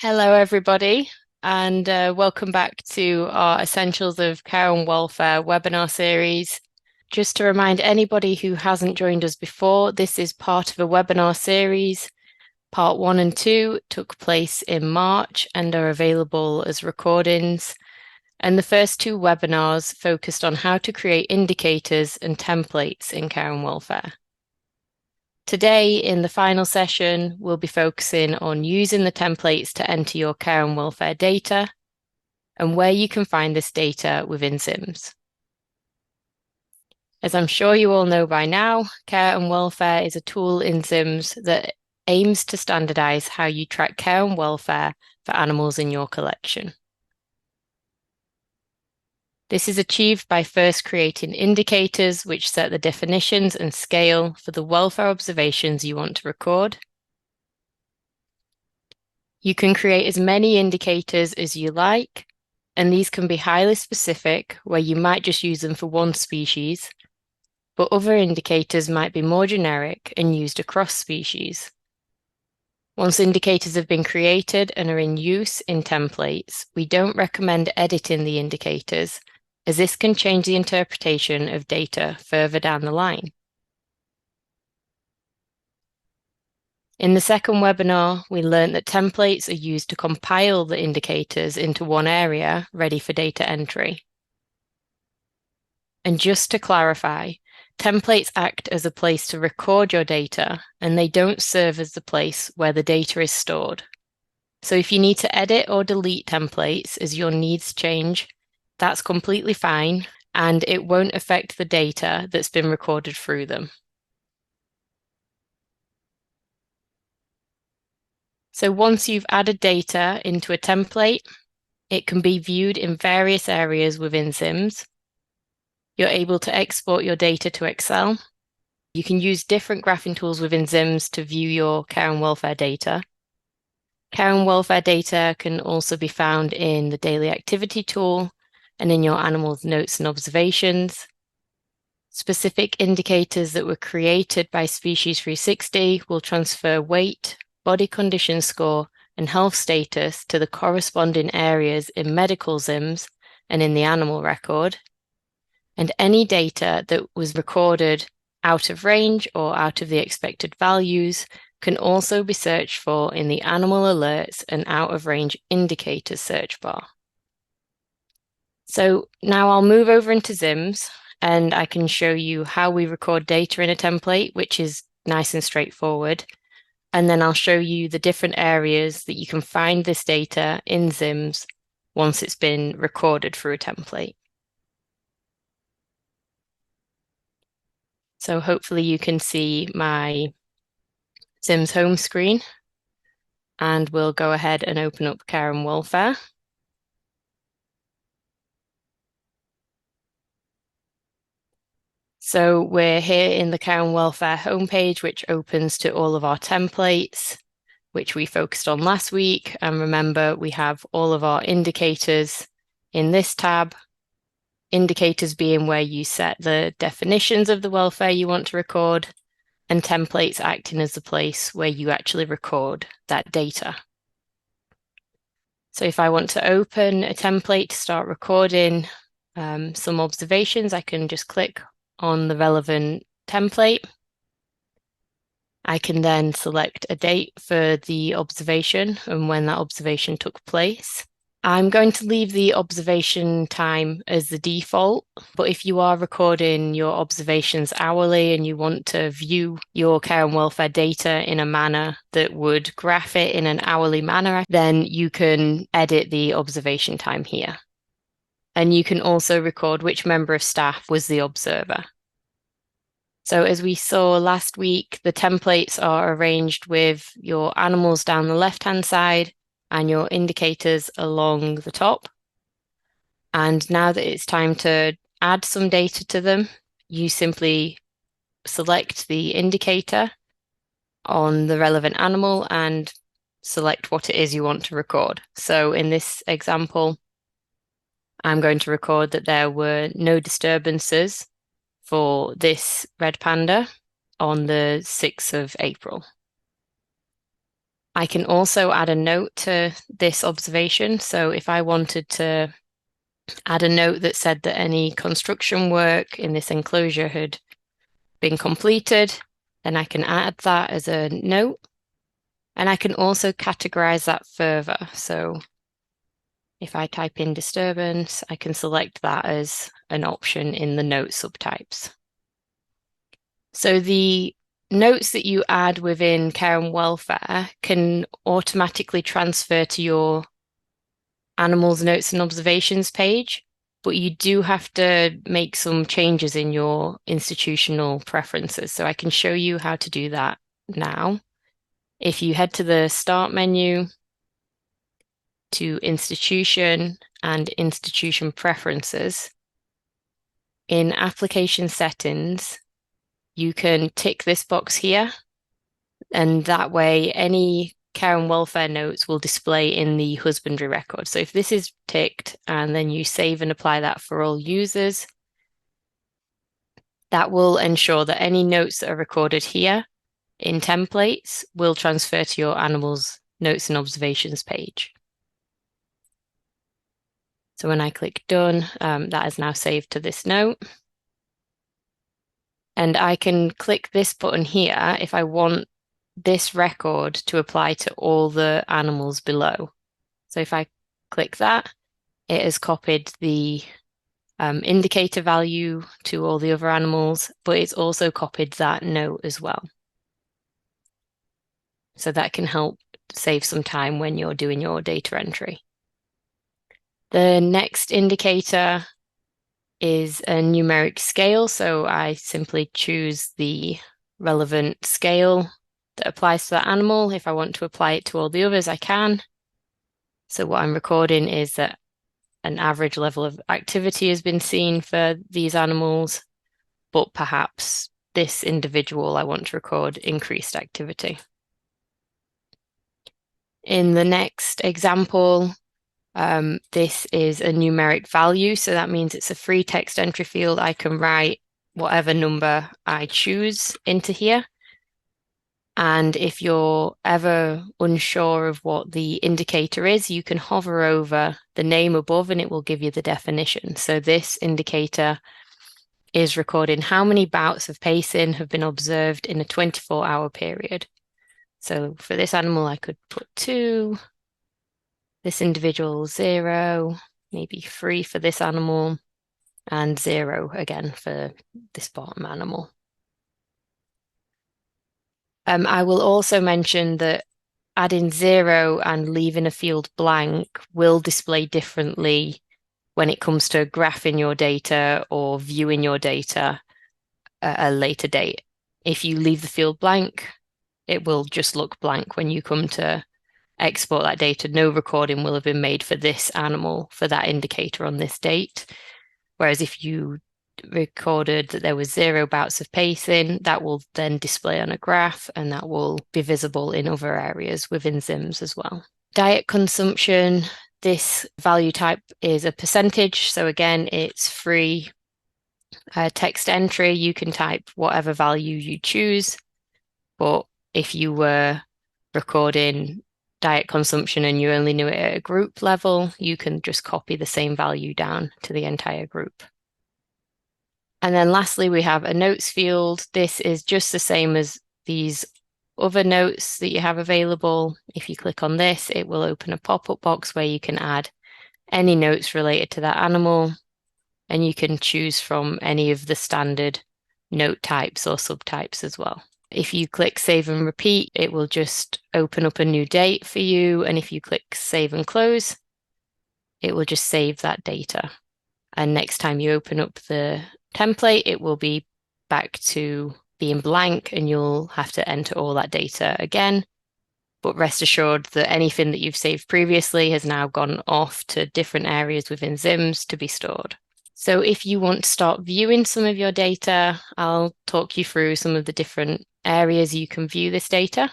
Hello, everybody, and welcome back to our Essentials of Cow and Welfare webinar series. Just to remind anybody who hasn't joined us before, this is part of a webinar series. Part 1 and 2 took place in March and are available as recordings. And the first two webinars focused on how to create indicators and templates in cow and welfare. Today, in the final session, we'll be focusing on using the templates to enter your care and welfare data and where you can find this data within ZIMS. As I'm sure you all know by now, care and welfare is a tool in ZIMS that aims to standardize how you track care and welfare for animals in your collection. This is achieved by first creating indicators which set the definitions and scale for the welfare observations you want to record. You can create as many indicators as you like, and these can be highly specific, where you might just use them for one species, but other indicators might be more generic and used across species. Once indicators have been created and are in use in templates, we don't recommend editing the indicators, as this can change the interpretation of data further down the line. In the second webinar, we learned that templates are used to compile the indicators into one area ready for data entry. And just to clarify, templates act as a place to record your data, and they don't serve as the place where the data is stored. So if you need to edit or delete templates as your needs change, that's completely fine, and it won't affect the data that's been recorded through them. So once you've added data into a template, it can be viewed in various areas within ZIMS. You're able to export your data to Excel. You can use different graphing tools within ZIMS to view your care and welfare data. Care and welfare data can also be found in the daily activity tool and in your animal's notes and observations. Specific indicators that were created by Species 360 will transfer weight, body condition score, and health status to the corresponding areas in medical ZIMS and in the animal record. And any data that was recorded out of range or out of the expected values can also be searched for in the animal alerts and out of range indicators search bar. So now I'll move over into ZIMS and I can show you how we record data in a template, which is nice and straightforward. And then I'll show you the different areas that you can find this data in ZIMS once it's been recorded through a template. So hopefully you can see my ZIMS home screen, and we'll go ahead and open up care and welfare. So we're here in the care and welfare homepage, which opens to all of our templates, which we focused on last week. And remember, we have all of our indicators in this tab, indicators being where you set the definitions of the welfare you want to record, and templates acting as the place where you actually record that data. So if I want to open a template to start recording some observations, I can just click on the relevant template. I can then select a date for the observation and when that observation took place. I'm going to leave the observation time as the default, but if you are recording your observations hourly and you want to view your care and welfare data in a manner that would graph it in an hourly manner, then you can edit the observation time here. And you can also record which member of staff was the observer. So as we saw last week, the templates are arranged with your animals down the left-hand side and your indicators along the top. And now that it's time to add some data to them, you simply select the indicator on the relevant animal and select what it is you want to record. So in this example, I'm going to record that there were no disturbances for this red panda on the 6th of April. I can also add a note to this observation. So if I wanted to add a note that said that any construction work in this enclosure had been completed, then I can add that as a note. And I can also categorize that further. So if I type in disturbance, I can select that as an option in the note subtypes. So the notes that you add within care and welfare can automatically transfer to your animals, notes and observations page, but you do have to make some changes in your institutional preferences. So I can show you how to do that now. If you head to the Start menu, to Institution and Institution Preferences, in Application Settings, you can tick this box here, and that way any care and welfare notes will display in the husbandry record. So if this is ticked and then you save and apply that for all users, that will ensure that any notes that are recorded here in templates will transfer to your animals, notes and observations page. So when I click done, that is now saved to this note. And I can click this button here if I want this record to apply to all the animals below. So if I click that, it has copied the indicator value to all the other animals, but it's also copied that note as well. So that can help save some time when you're doing your data entry. The next indicator is a numeric scale. So I simply choose the relevant scale that applies to that animal. If I want to apply it to all the others, I can. So what I'm recording is that an average level of activity has been seen for these animals, but perhaps this individual I want to record increased activity. In the next example, this is a numeric value, so that means it's a free text entry field. I can write whatever number I choose into here. And if you're ever unsure of what the indicator is, you can hover over the name above and it will give you the definition. So this indicator is recording how many bouts of pacing have been observed in a 24-hour period. So for this animal, I could put 2, this individual 0, maybe 3 for this animal, and 0 again for this bottom animal. I will also mention that adding 0 and leaving a field blank will display differently when it comes to graphing your data or viewing your data at a later date. If you leave the field blank, it will just look blank when you come to export that data. No recording will have been made for this animal, for that indicator on this date. Whereas if you recorded that there was 0 bouts of pacing, that will then display on a graph and that will be visible in other areas within ZIMS as well. Diet consumption, this value type is a percentage. So again, it's free text entry. You can type whatever value you choose, but if you were recording diet consumption and you only knew it at a group level, you can just copy the same value down to the entire group. And then lastly, we have a notes field. This is just the same as these other notes that you have available. If you click on this, it will open a pop-up box where you can add any notes related to that animal, and you can choose from any of the standard note types or subtypes as well. If you click save and repeat, it will just open up a new date for you. And if you click save and close, it will just save that data. And next time you open up the template, it will be back to being blank and you'll have to enter all that data again. But rest assured that anything that you've saved previously has now gone off to different areas within ZIMS to be stored. So if you want to start viewing some of your data, I'll talk you through some of the different areas you can view this data.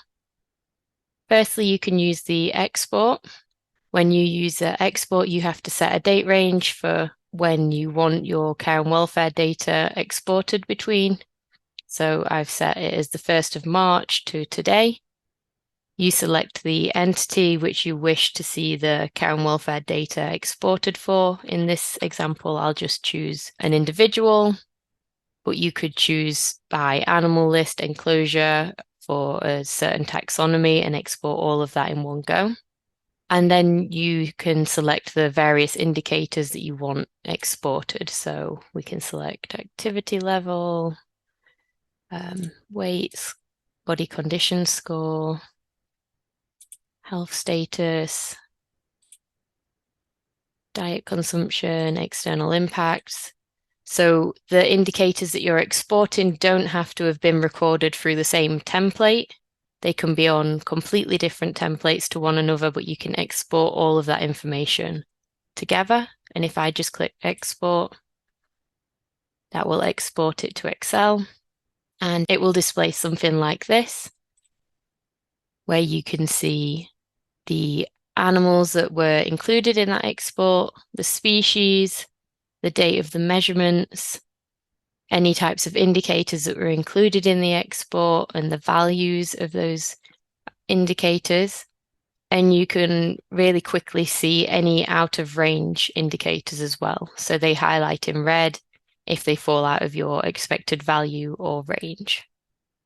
Firstly, you can use the export. When you use the export, you have to set a date range for when you want your care and welfare data exported between. So I've set it as the 1st of March to today. You select the entity which you wish to see the cow and welfare data exported for. In this example, I'll just choose an individual, but you could choose by animal list, enclosure for a certain taxonomy and export all of that in one go. And then you can select the various indicators that you want exported. So we can select activity level, weights, body condition score, health status, diet consumption, external impacts. So the indicators that you're exporting don't have to have been recorded through the same template. They can be on completely different templates to one another, but you can export all of that information together. And if I just click export, that will export it to Excel. And it will display something like this, where you can see the animals that were included in that export, the species, the date of the measurements, any types of indicators that were included in the export and the values of those indicators. And you can really quickly see any out of range indicators as well. So they highlight in red if they fall out of your expected value or range.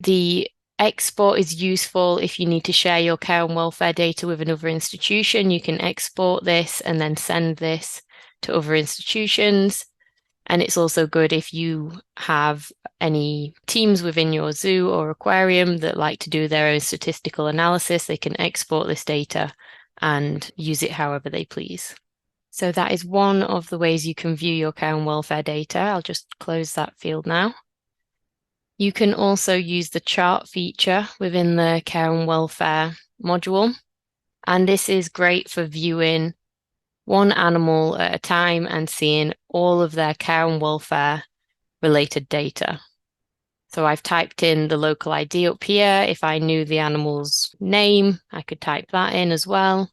The export is useful if you need to share your care and welfare data with another institution. You can export this and then send this to other institutions. And it's also good if you have any teams within your zoo or aquarium that like to do their own statistical analysis. They can export this data and use it however they please. So that is one of the ways you can view your care and welfare data. I'll just close that field now. You can also use the chart feature within the care and welfare module. And this is great for viewing one animal at a time and seeing all of their care and welfare related data. So I've typed in the local ID up here. If I knew the animal's name, I could type that in as well.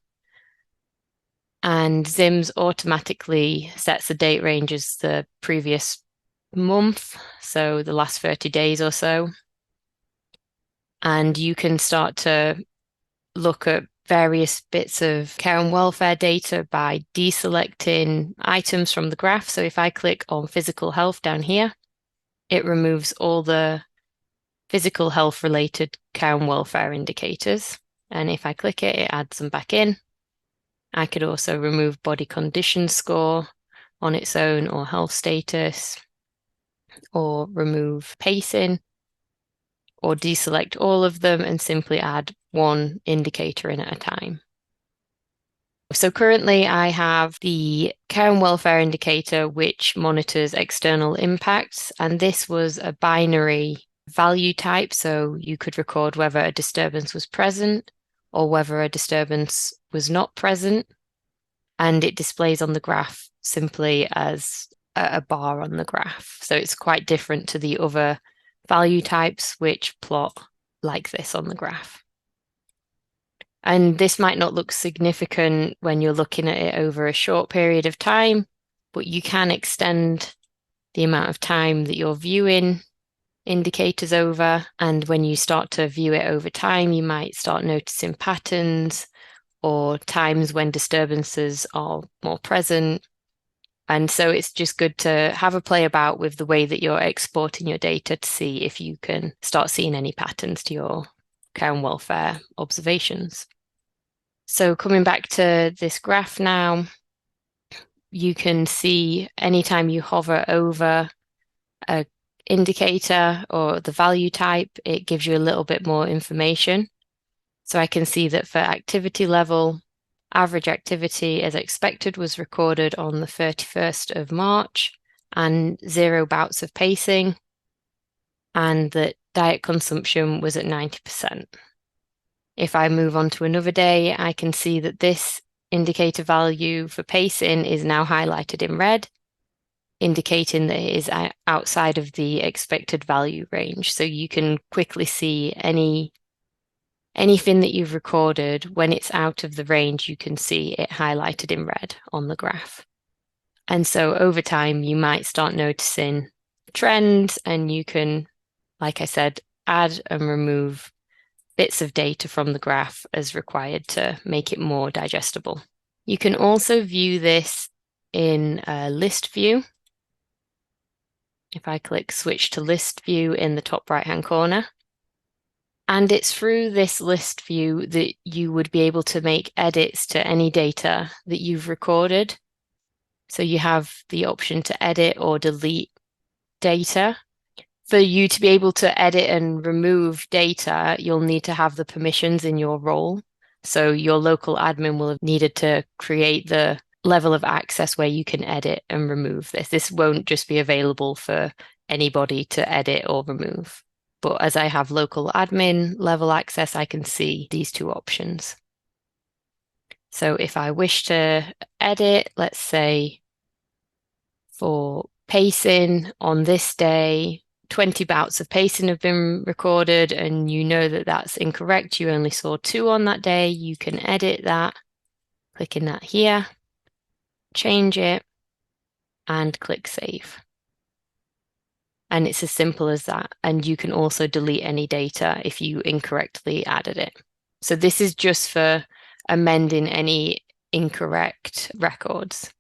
And ZIMS automatically sets the date range as the previous month, so the last 30 days or so. And you can start to look at various bits of care and welfare data by deselecting items from the graph. So if I click on physical health down here, it removes all the physical health related care and welfare indicators. And if I click it, it adds them back in. I could also remove body condition score on its own or health status, or remove pacing, or deselect all of them and simply add one indicator in at a time. So currently I have the care and welfare indicator, which monitors external impacts, and this was a binary value type, so you could record whether a disturbance was present or whether a disturbance was not present, and it displays on the graph simply as a bar on the graph. So it's quite different to the other value types which plot like this on the graph. And this might not look significant when you're looking at it over a short period of time, but you can extend the amount of time that you're viewing indicators over. And when you start to view it over time, you might start noticing patterns or times when disturbances are more present. And so it's just good to have a play about with the way that you're exporting your data to see if you can start seeing any patterns to your care and welfare observations. So coming back to this graph now, you can see anytime you hover over an indicator or the value type, it gives you a little bit more information. So I can see that for activity level, average activity as expected was recorded on the 31st of March and 0 bouts of pacing, and that diet consumption was at 90%. If I move on to another day, I can see that this indicator value for pacing is now highlighted in red, indicating that it is outside of the expected value range. So you can quickly see anything that you've recorded, when it's out of the range, you can see it highlighted in red on the graph. And so over time, you might start noticing trends, and you can, like I said, add and remove bits of data from the graph as required to make it more digestible. You can also view this in a list view. If I click switch to list view in the top right-hand corner, and it's through this list view that you would be able to make edits to any data that you've recorded. So you have the option to edit or delete data. For you to be able to edit and remove data, you'll need to have the permissions in your role. So your local admin will have needed to create the level of access where you can edit and remove this. This won't just be available for anybody to edit or remove. But as I have local admin level access, I can see these two options. So if I wish to edit, let's say for pacing on this day, 20 bouts of pacing have been recorded and you know that that's incorrect, you only saw 2 on that day, you can edit that, clicking that here, change it, and click save. And it's as simple as that. And you can also delete any data if you incorrectly added it. So this is just for amending any incorrect records.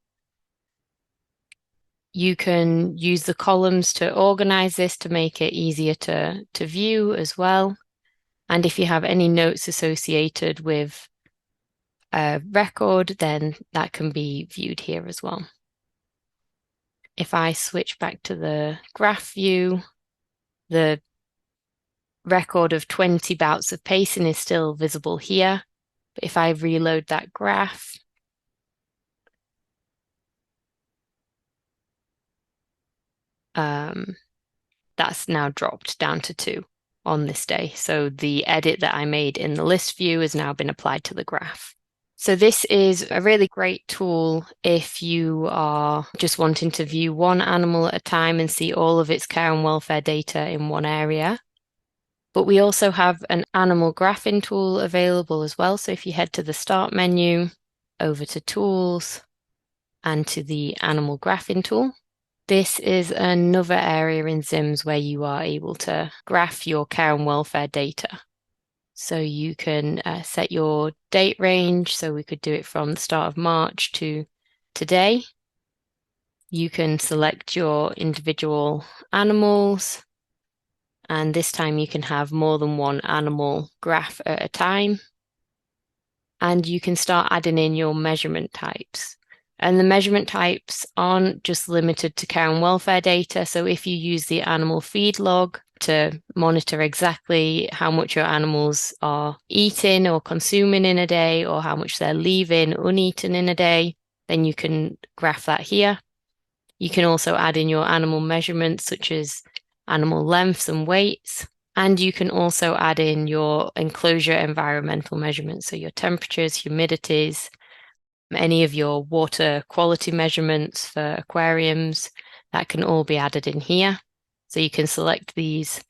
You can use the columns to organize this to make it easier to view as well. And if you have any notes associated with a record, then that can be viewed here as well. If I switch back to the graph view, the record of 20 bouts of pacing is still visible here. But if I reload that graph, that's now dropped down to 2 on this day. So the edit that I made in the list view has now been applied to the graph. So this is a really great tool if you are just wanting to view one animal at a time and see all of its care and welfare data in one area. But we also have an animal graphing tool available as well. So if you head to the Start menu, over to Tools, and to the Animal Graphing tool, this is another area in ZIMS where you are able to graph your care and welfare data. So you can set your date range. So we could do it from the start of March to today. You can select your individual animals. And this time you can have more than one animal graph at a time. And you can start adding in your measurement types. And the measurement types aren't just limited to care and welfare data. So if you use the animal feed log to monitor exactly how much your animals are eating or consuming in a day, or how much they're leaving uneaten in a day, then you can graph that here. You can also add in your animal measurements, such as animal lengths and weights. And you can also add in your enclosure environmental measurements, so your temperatures, humidities, any of your water quality measurements for aquariums, that can all be added in here. So you can select these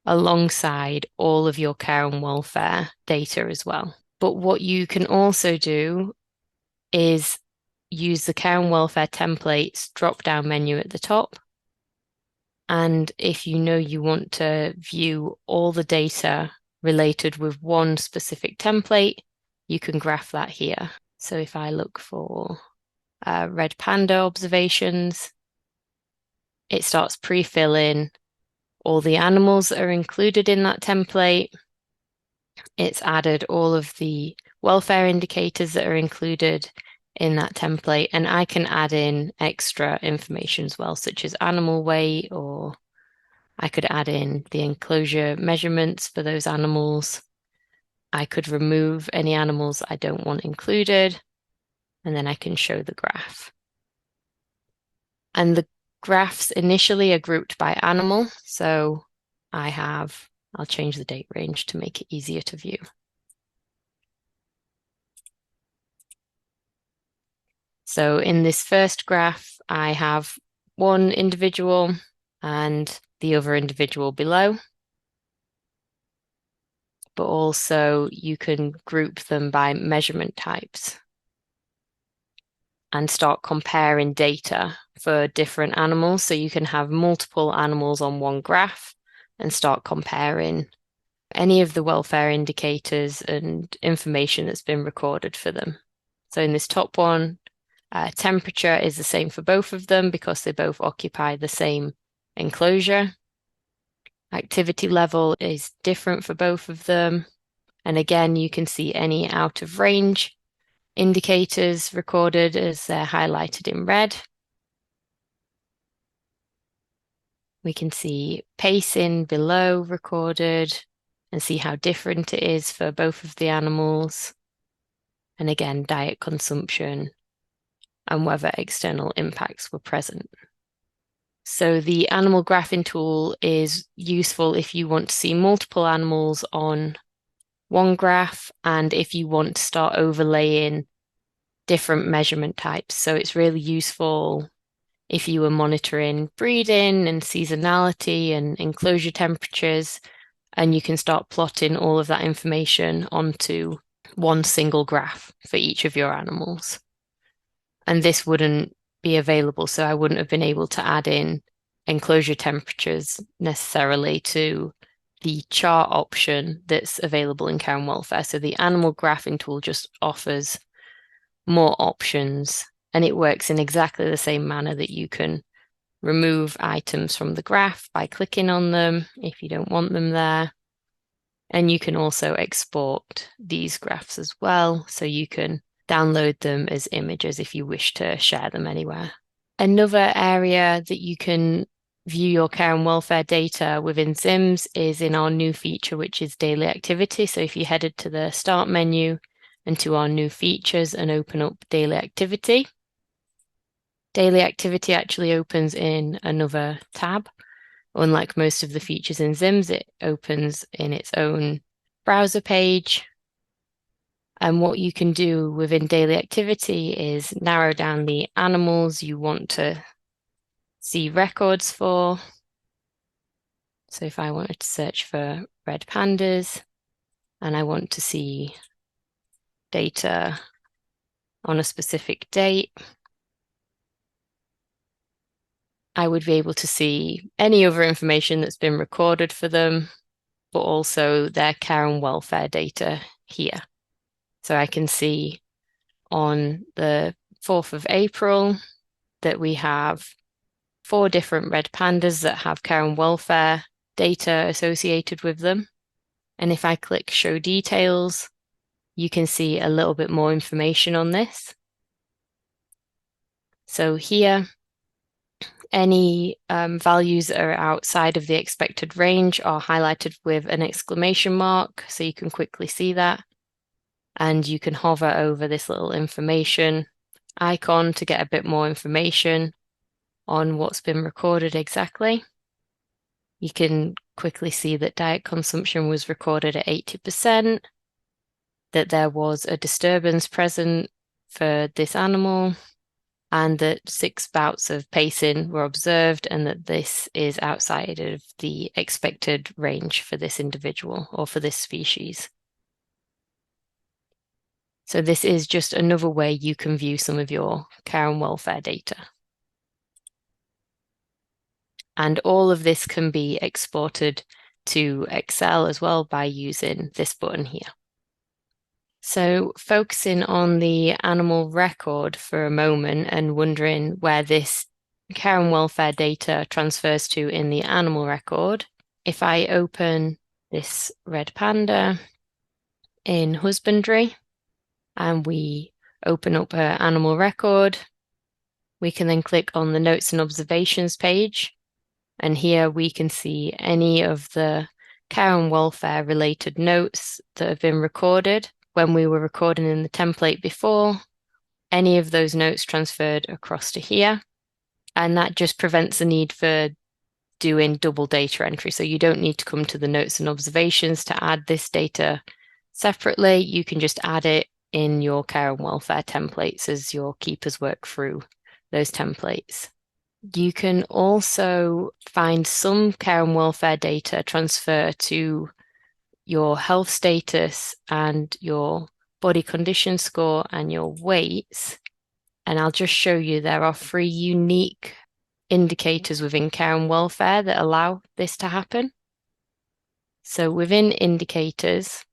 alongside all of your care and welfare data as well. But what you can also do is use the care and welfare templates drop-down menu at the top. And if you know you want to view all the data related with one specific template, you can graph that here. So if I look for red panda observations, it starts pre-filling all the animals that are included in that template. It's added all of the welfare indicators that are included in that template, and I can add in extra information as well, such as animal weight, or I could add in the enclosure measurements for those animals. I could remove any animals I don't want included, and then I can show the graph. And the graphs initially are grouped by animal. So I'll change the date range to make it easier to view. So in this first graph, I have one individual and the other individual below. But also you can group them by measurement types and start comparing data for different animals. So you can have multiple animals on one graph and start comparing any of the welfare indicators and information that's been recorded for them. So in this top one, temperature is the same for both of them because they both occupy the same enclosure. Activity level is different for both of them. And again, you can see any out of range indicators recorded as they're highlighted in red. We can see pacing below recorded and see how different it is for both of the animals. And again, diet consumption and whether external impacts were present. So the animal graphing tool is useful if you want to see multiple animals on one graph and if you want to start overlaying different measurement types. So it's really useful if you were monitoring breeding and seasonality and enclosure temperatures, and you can start plotting all of that information onto one single graph for each of your animals. And this wouldn't be available, so I wouldn't have been able to add in enclosure temperatures necessarily to the chart option that's available in Cow and Welfare. So the animal graphing tool just offers more options, and it works in exactly the same manner that you can remove items from the graph by clicking on them if you don't want them there. And you can also export these graphs as well, so you can download them as images if you wish to share them anywhere. Another area that you can view your care and welfare data within ZIMS is in our new feature, which is daily activity. So if you headed to the start menu and to our new features and open up daily activity, daily activity actually opens in another tab. Unlike most of the features in ZIMS, it opens in its own browser page. And what you can do within daily activity is narrow down the animals you want to see records for. So if I wanted to search for red pandas and I want to see data on a specific date, I would be able to see any other information that's been recorded for them, but also their care and welfare data here. So I can see on the 4th of April that we have 4 different red pandas that have care and welfare data associated with them. And if I click show details, you can see a little bit more information on this. So here, any values that are outside of the expected range are highlighted with an exclamation mark, so you can quickly see that. And you can hover over this little information icon to get a bit more information on what's been recorded exactly. You can quickly see that diet consumption was recorded at 80%, that there was a disturbance present for this animal, and that 6 bouts of pacing were observed, and that this is outside of the expected range for this individual or for this species. So this is just another way you can view some of your care and welfare data. And all of this can be exported to Excel as well by using this button here. So focusing on the animal record for a moment and wondering where this care and welfare data transfers to in the animal record, if I open this red panda in husbandry and we open up her animal record, we can then click on the notes and observations page. And here we can see any of the care and welfare related notes that have been recorded when we were recording in the template before. Any of those notes transferred across to here. And that just prevents the need for doing double data entry. So you don't need to come to the notes and observations to add this data separately. You can just add it in your care and welfare templates as your keepers work through those templates. You can also find some care and welfare data transfer to your health status and your body condition score and your weights. And I'll just show you there are 3 unique indicators within care and welfare that allow this to happen. So within indicators,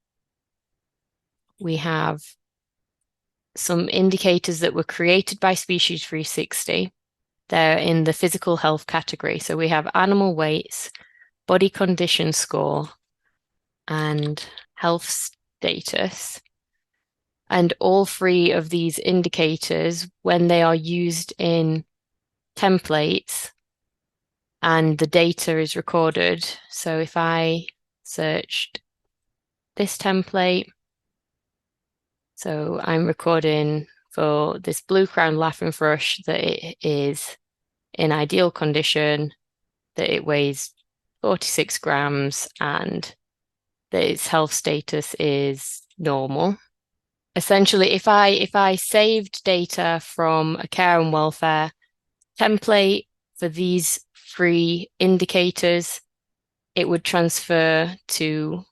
we have some indicators that were created by Species 360. They're in the physical health category. So we have animal weights, body condition score, and health status. And all three of these indicators, when they are used in templates and the data is recorded. So if I searched this template, so I'm recording for this blue crown laughing thrush that it is in ideal condition, that it weighs 46 grams and that its health status is normal. Essentially, if I saved data from a care and welfare template for these three indicators, it would transfer to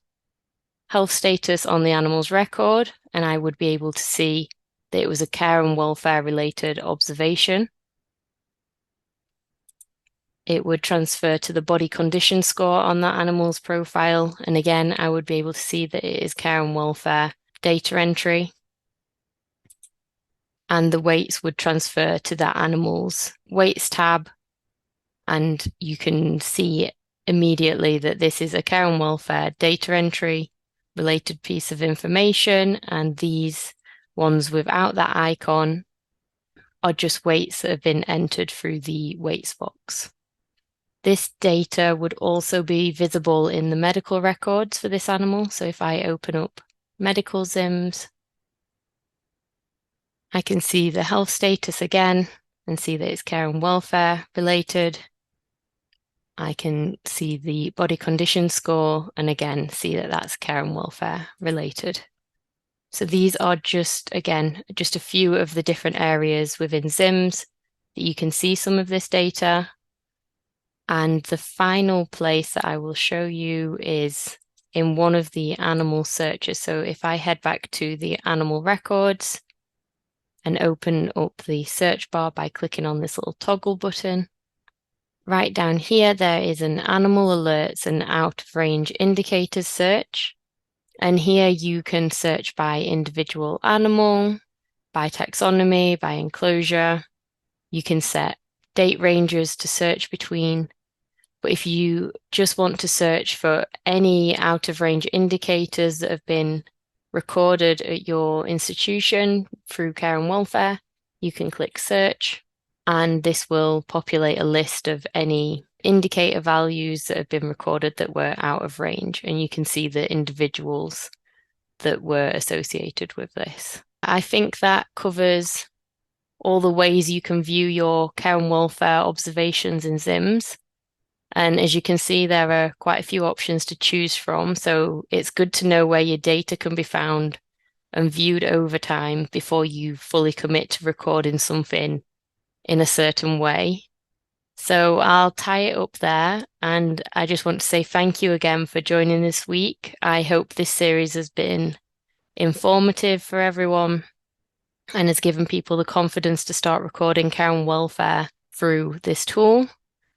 health status on the animal's record, and I would be able to see that it was a care and welfare related observation. It would transfer to the body condition score on that animal's profile, and again, I would be able to see that it is care and welfare data entry. And the weights would transfer to that animal's weights tab, and you can see immediately that this is a care and welfare data entry related piece of information, and these ones without that icon are just weights that have been entered through the weights box. This data would also be visible in the medical records for this animal. So if I open up medical ZIMS, I can see the health status again and see that it's care and welfare related. I can see the body condition score and again see that that's care and welfare related. So these are just a few of the different areas within ZIMS that you can see some of this data. And the final place that I will show you is in one of the animal searches. So if I head back to the animal records and open up the search bar by clicking on this little toggle button, right down here, there is an animal alerts and out of range indicators search. And here you can search by individual animal, by taxonomy, by enclosure. You can set date ranges to search between. But if you just want to search for any out of range indicators that have been recorded at your institution through care and welfare, you can click search, and this will populate a list of any indicator values that have been recorded that were out of range, and you can see the individuals that were associated with this. I think that covers all the ways you can view your care and welfare observations in ZIMS. And as you can see, there are quite a few options to choose from. So it's good to know where your data can be found and viewed over time before you fully commit to recording something in a certain way. So I'll tie it up there. And I just want to say thank you again for joining this week. I hope this series has been informative for everyone and has given people the confidence to start recording care and welfare through this tool.